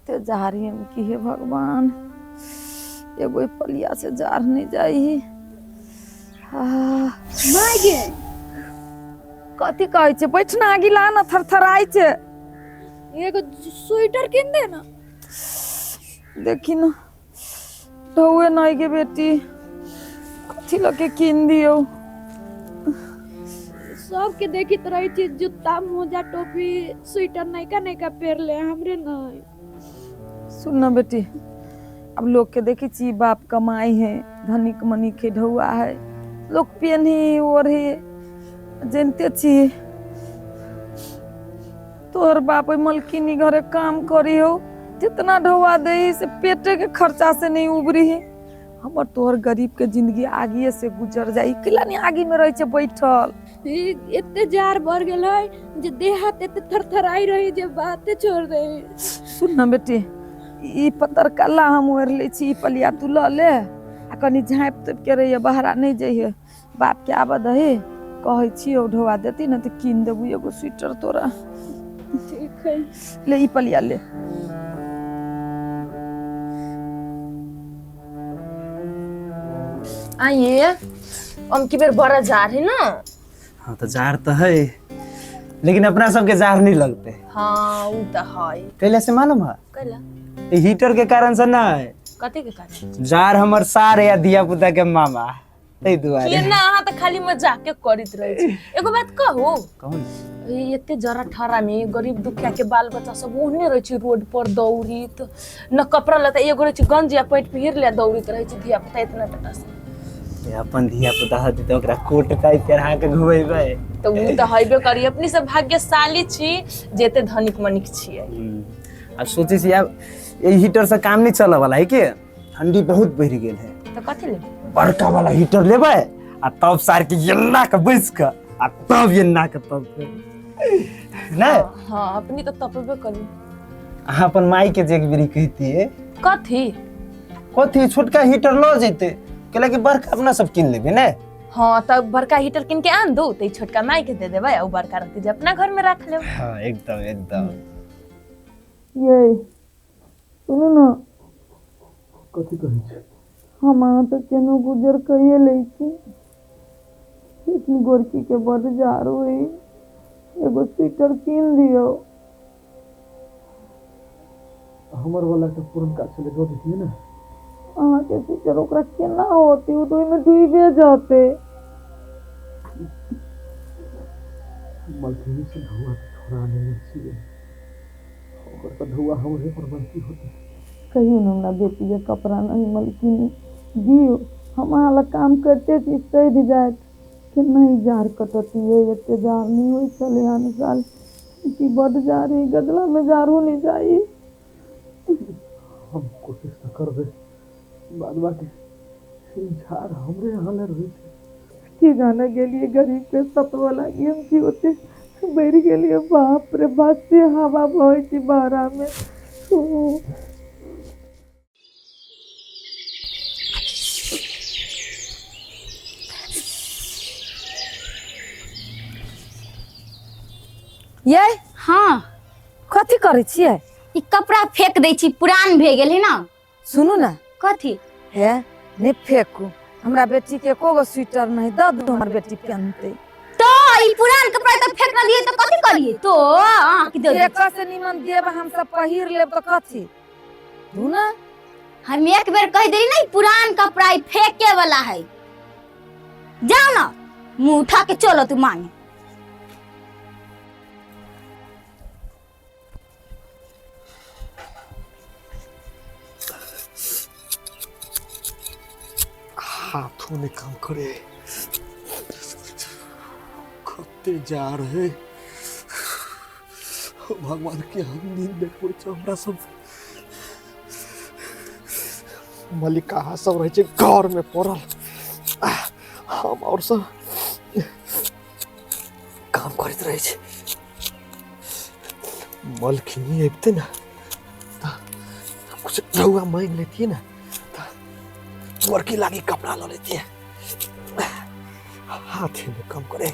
कते जारी हम की हे भगवान एगो पलिया से जार नहीं जाई। माय गे कथी कहै छे बैठना आगी ला ना थरथराई छे। एगो स्वेटर किन दे ना। देखी ना ढौए नहीं गे बेटी कथी लगे किन दियो। सबके देखित रही थी जूता मोजा टोपी स्वेटर नहीं का पेर ले हमरे नहीं। सुन ना बेटी अब लोग के देखी ची बाप कमाई है धनिक मनी के ढौआ है लोग पेनी ओढ़ी जनते छी तोहर बाप मलकिनी घरे काम करी हो जितना ढौआ दे से पेटे के खर्चा से नहीं उबरी है। हमर तोहर गरीब के जिंदगी आगे से गुजर जाई किला नहीं आगे में रहे छे बैठल। इतने जार बढ़ गेल है जे देह हाथ इतने थरथराई रही जे बातें छोड़ दे। सुन ना बेटी ई पत्थर कल्ला हम ओढ़ ले छी पलिया तू ल ले आ कनी झाँप तोप के रहिए बहरा नहीं जाइए बाप के आबद है कहै छी ढोआ देती ना तो कीन देबू एगो स्वेटर तोरा। ठीक है ले ई पलिया ले। आइए हम की बेर बड़ा जार है ना। हाँ तो जार तो है लेकिन अपना सबके जार नहीं लगते। हाँ वो तो है कैला से मालूम है कैला हीटर के कारण से ना है कथी के कारण जार हमर सार या दिया पुता के मामा तै दुआरे ये ना अहाँ तो खाली मजाक के करित रहे छी। एगो बात कहू कौन एते जरा ठहरा में गरीब दुखिया के बाल बच्चा सब ओहने रहे छी रोड पर दौड़ित न कपड़ा लता एगो रहे छी गंज या पैंट पहिर ले दौड़ित रहे छी धिया पुता इतना टटा से अपन धिया पुता हती तो ओकरा कोट टाई चढ़ा के घुमेबै तो वो तो हइबे करी अपनी सब भाग्यशाली छी जेते धनिक मनिक छियै। आ सोचे छी अब ये हीटर से काम नहीं चले वाला है के ठंडी बहुत बढ़ गेल है तो कथी लेबै बड़का वाला हीटर लेबै आ तब सार के येल्ला के बैस के आ तब येन्ना के तब ना। हाँ अपनी तो तपबे करी। अहाँ अपन माई के जे बेरी कहतिए कथी कथी छोटका हीटर ल जैते केला कि बड़का अपना सब किन लेबे ने। हाँ तब बड़का हीटर किन के आन दो तो छोटका माई के दे देबै और बड़का रहती जे अपना घर में रख ले। हाँ एकदम एकदम ये सुनो ना कथी कहै छै हम अहाँ तो केनो गुजर कहिए ले छी इतनी गोरकी के बड़ जार हुई एगो स्वेटर किन दियो। हमर वाला के पुरनका चले दो दिए ना अहाँ के स्वेटर ओकरा केना होती वो तो में डूबे जाते। मलकिनी से धुआं छोड़ा नहीं चाहिए ओकर तो धुआं हमरे पर बनती होती। कहियो ना हमरा बेटी के कपड़ा नहीं मलकिनी दियो हम अहाँ काम करते छी सही जाए कि नहीं जार कटती है इतने जार नहीं हुई चले आने साल की बड़ जार है गदला में जार होनी चाहिए। हम कोशिश तो करबे बाद बाकी जार हमरे यहाँ ले रही की जाने के लिए गरीब के सतवा लगी हम की होते बैरी के लिए बाप रे बाप से हवा बहे थी बारा में। ये हाँ कथी करे छिए ई कपड़ा फेंक दै छी पुरान भे गेल है ना। सुनू ना कथी हे नहीं फेंकू हमरा बेटी के एको गो स्वेटर नहीं द दो हमर बेटी पहनते तो ई पुरान कपड़ा तो फेंक दिए तो कथी करिए तो की दे एक से निमन देब हम सब पहिर लेब तो कथी दू ना हम एक बेर कह दे नहीं पुरान कपड़ा ई फेंके वाला है जाओ ना मुंह उठा के चलो तू मांगे। हाथों ने काम करे खत्ते जा रहे भगवान के हम नींद देखो हमरा सब मलिका सब रहे घर में पड़ल हम और सब काम करते रहे मलखिनी अबते ना कुछ रहुआ मांग लेती है ना वर्की लागी कपड़ा लो लेती है हाथ में कम करे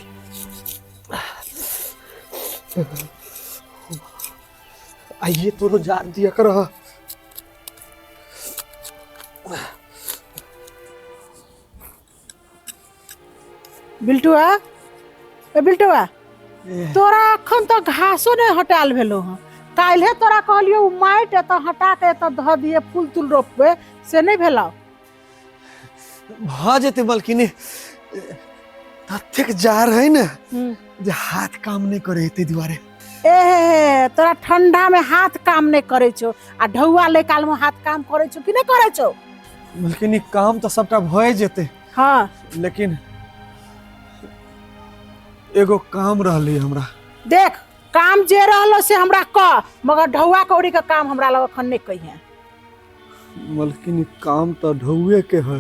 आइए तो जार दिया कर। बिल्टुआ ए बिल्टुआ तोरा अखन तो घासो नहीं हटाल भेलो हँ। काल्हे तोरा कहलियो माटि एतऽ हटा के एतऽ धऽ दिए फूल तूल रोपबे से नहीं भेलौ। भ जेते मलकिनी ततेक जार है ना जे हाथ काम नहीं करे ते दुआरे। ए तोरा ठंडा में हाथ काम नहीं करे छो आ ढौआ ले काल में हाथ काम करे छो कि नहीं करे छो। मलकिनी काम तो सबटा भए जेते हाँ लेकिन एगो काम रहले हमरा। देख काम जे रहलो से हमरा कह मगर ढौआ कौड़ी का काम हमरा लग अखन नहीं कहिए। मलकिनी काम तो ढौए के है।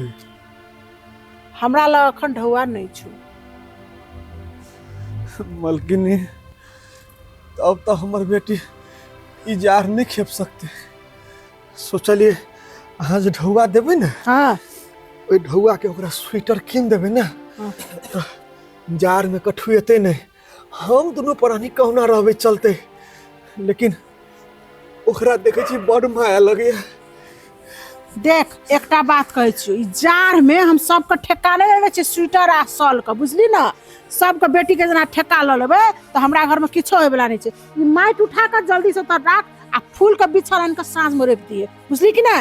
हमरा लग अखन ढौआ नहीं छो। मलकिनी अब तो हमार बेटी ई जार नहीं खेप सकते। सोचलिए अहाँ जे ढौआ देबे ना हाँ ओई ढौआ के ओकरा स्वेटर किन देबे ना तो जार में कठुएते नहीं। हम दोनों प्राणी कहना रहबे चलते लेकिन ओकरा देखे छी बड़ माया लगे। देख एकटा बात कहै छी ई जार में हम सबके ठेका नहीं लेबे छी स्वेटर आ शॉल का बुझली ना। सबके बेटी के जना ठेका ल लेबे तो हमरा घर में किछो होय वाला नहीं छै। ई माइट उठा कर जल्दी से तो राख आ फूल के बिछा लान के साँझ में रोप दिए बुझली कि ना।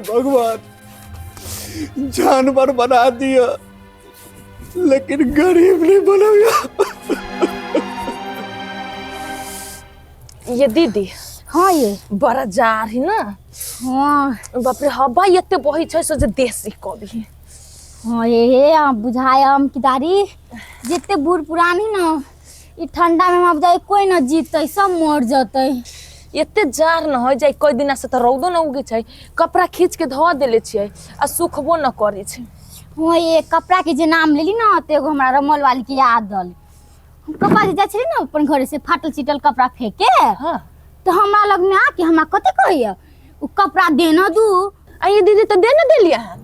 भगवान जानवर बना दिया लेकिन गरीब नहीं बनाया। ये दीदी हाँ ये बड़ा जार है ना। हाँ बाप रे हवा एते बही छै से जे देसी कवि। हाँ ये आप बुझाए हम किदारी जितने बूढ़ पुरानी ना ई ठंडा में हम जाए कोई ना जीतै सब मर जतै। एते जार न हो जाए कई दिन से तो रौदो न उगे छै कपड़ा खींच के धो देले छियै आ सुखबो न करे छै। हाँ ये कपड़ा के जे नाम लेली ना तो एगो हमरा रमल वाली के याद दल। हम कपड़ा जे जाय छली ना अपन घरे से फाटल चिटल कपड़ा फेंके हाँ तो हमरा लग में आके हमरा कते कहैया उ कपड़ा देना दू। आ ये दीदी तो देने देलिया है।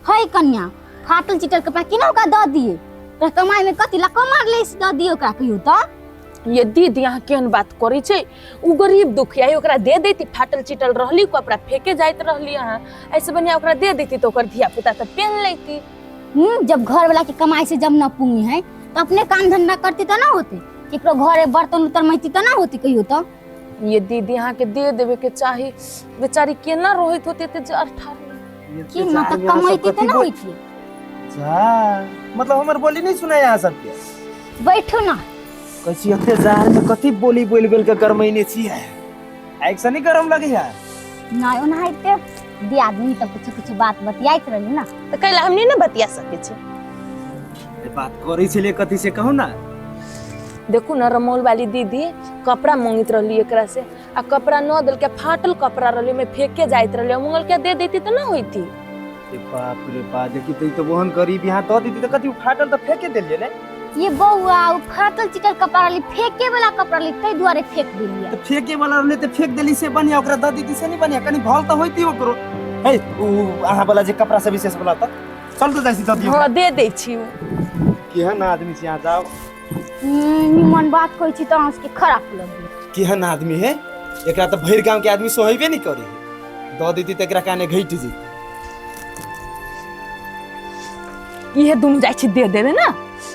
है कन्या फाटल चिटल कपड़ा किना ओकरा द दिए तो कमाई में कथी ला कमार ले से द दिए ओकरा कहियो तो। ये दीदी यहाँ केहन बात करे छै उ गरीब दुखिया ओकरा दे देती फाटल चिटल रहली कपड़ा फेंके जाइत रहली यहाँ ऐसे बढ़िया ओकरा दे देती तो ओकर धिया पुता तो पहन लेती। जब घर वाला की कमाई से जब न पुंगी है तो अपने काम धंधा करती तो ना होते केकरो घरे बर्तन उतर मैती तो ना होती कहियो तो। ये दीदी यहाँ के दे देवे के चाही बेचारी केना रोहित होते ते जार ठार की मतलब कमाईती तो ना होती। जा मतलब हमर बोली नहीं सुना यहाँ सबके। बैठो ना कैसी अते जार में कथी बोली बोल बोल के गरमैने छियै ऐसा नहीं गरम लगे है ना ओनाहिते दी आदमी तब कुछ कुछ बात बतियाइत रहली ना तो कैला हमनी न बतिया सके छै। बात करै छले कथी से कहू ना। देखू ना रमोल वाली दीदी कपड़ा मांगित रहली एकरा से आ कपड़ा न दल के फाटल कपड़ा रहली में फेंके जाइत रहली मंगल के दे देती तो ना होती। बाप रे बाप देखी तो बहन गरीब यहाँ दे दीदी तो कथी फाटल तो फेंके देलिए ने। ये बउआ उ फाटल चिटल कपड़ा ली फेंके वाला कपड़ा ली तै दुआरे फेंक देलिए। तो फेंके वाला रहले तो फेंक देली से बढ़िया ओकरा द दीदी से नहीं बढ़िया कनी भल तो होइती ओकरो। हे उ अहाँ वाला जे कपड़ा से विशेष वाला त चल तो जाइसी द दियो। हां दे दै छी केहन आदमी छी यहाँ जाओ निमन बात कहै छी त उसके खराब लगे। केहन आदमी है एकरा तो भैर गांव के आदमी सोहबे नहीं करे द दीदी त एकरा काने घैट जी। ये दुनु जाय छी दे देबे ना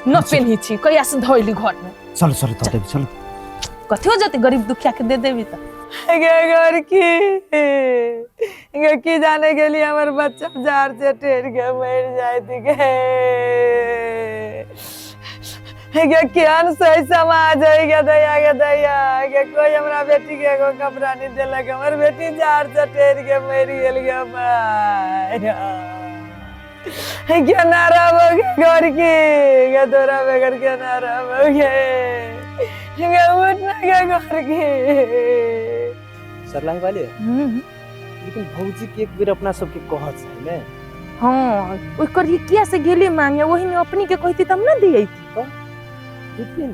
न पेनही छी कहिया से धइली घर में। चलो चलो तो देबे चलो कथि हो जाते गरीब दुखिया के दे देबी त घर की जाने के लिए हमारे बच्चा जार से टेर के मर जाती के क्या सही समाज है दया के कोई हमरा बेटी के एगो कपड़ा नहीं देलक हमर बेटी जार से टेर के मर गेल गे क्या ना रहोगे घर की क्या तोरा बगैर क्या ना रहोगे उठना क्या घर की सरलाई वाले लेकिन भौजी के एक बेर अपना सबके कहत है ने। हां ओइ करिए किया से गेली मांगे वही में अपनी के कहती तब ना दियई तो लेकिन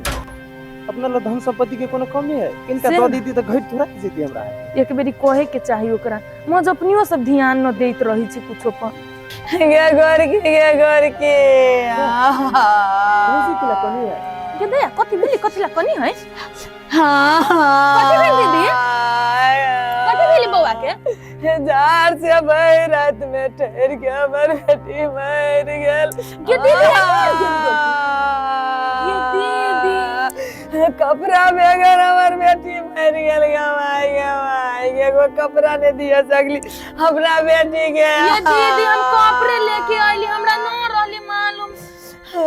अपना ल धन संपत्ति के कोनो कमी है किनका द दीदी त घट थोड़ा जेती हमरा एक बेरी कहे के चाहिए ओकरा मज अपनियो सब ध्यान न देत रही छी कुछो पर। गे गोरकी के दया कथि भेली कथि ला कनी है कथि भेल दीदी? कथि भेली बौआ के जार से भाई रात में ठहर के हमर बेटी मर गेल के दीदी ये दीदी कपड़ा बेगर हमर बेटी मर गेल गवाई एगो कपड़ा ने दिया सकली हमरा बेटी के ये दीदी हम कपड़े लेके आइली हमरा ना रहली मालूम के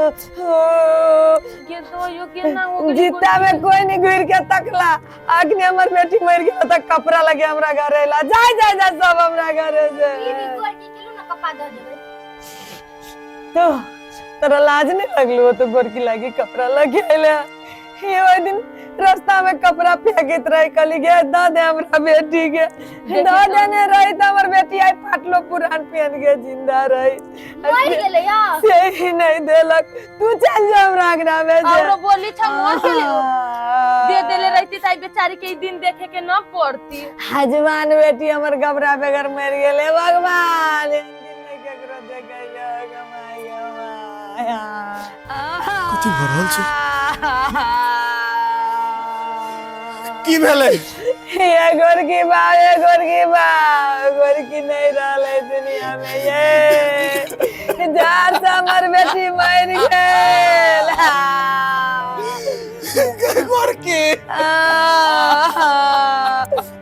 तो यो के ना हो जीता में कोई नहीं घुर के तकला अग्नि हमर बेटी मर गेल त कपड़ा लगे हमरा घर एला जाय सब हमरा घर से तो तेरा लाज नहीं लगलो तो गोरकी लागी कपड़ा लगे एला ये वो दिन रास्ता में कपड़ा फेंकित रही कली गे द दे हमरा बेटी के द देने रही त हमर बेटी आई फाटलो पुरान पहन के जिंदा रही मर गेले या से ही नहीं देलक तू चल जा हमरा आगना में से औरो बोली छ मर गेले दे देले रहती ताई बेचारी के दिन देखे के न पड़ती हजमान बेटी हमर घबरा बेगर मर गेले भगवान दिन नहीं केकरो देखैया गमाया कथी भऽ रहल छै की भेलै ये गोरकी गोरकी नहीं रहले दुनिया में ये जार से हमर बेटी मर गेल गोरकी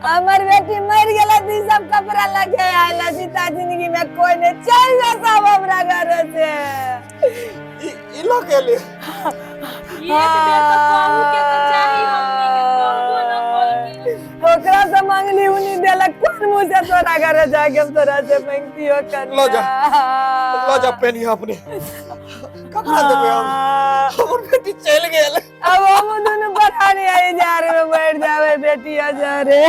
हमर बेटी मर गेल दी सब कपड़ा लगे आइला सीता जिंदगी में कोई नहीं चल जा सब हमरा घर से ई लो गेले एक बेर तो कहू के तो चाही हमनी के कहबो न कोई ओकरा से मांगली उनी देलक कौन मुंह से तोरा घर जाके हम तोरा से मांगती हो कर लो जा पेनी अपने कपड़ा देबे हमर बेटी चल गेल अब हम दोनों परानी आई जार में बैठ जावे बेटी जा रे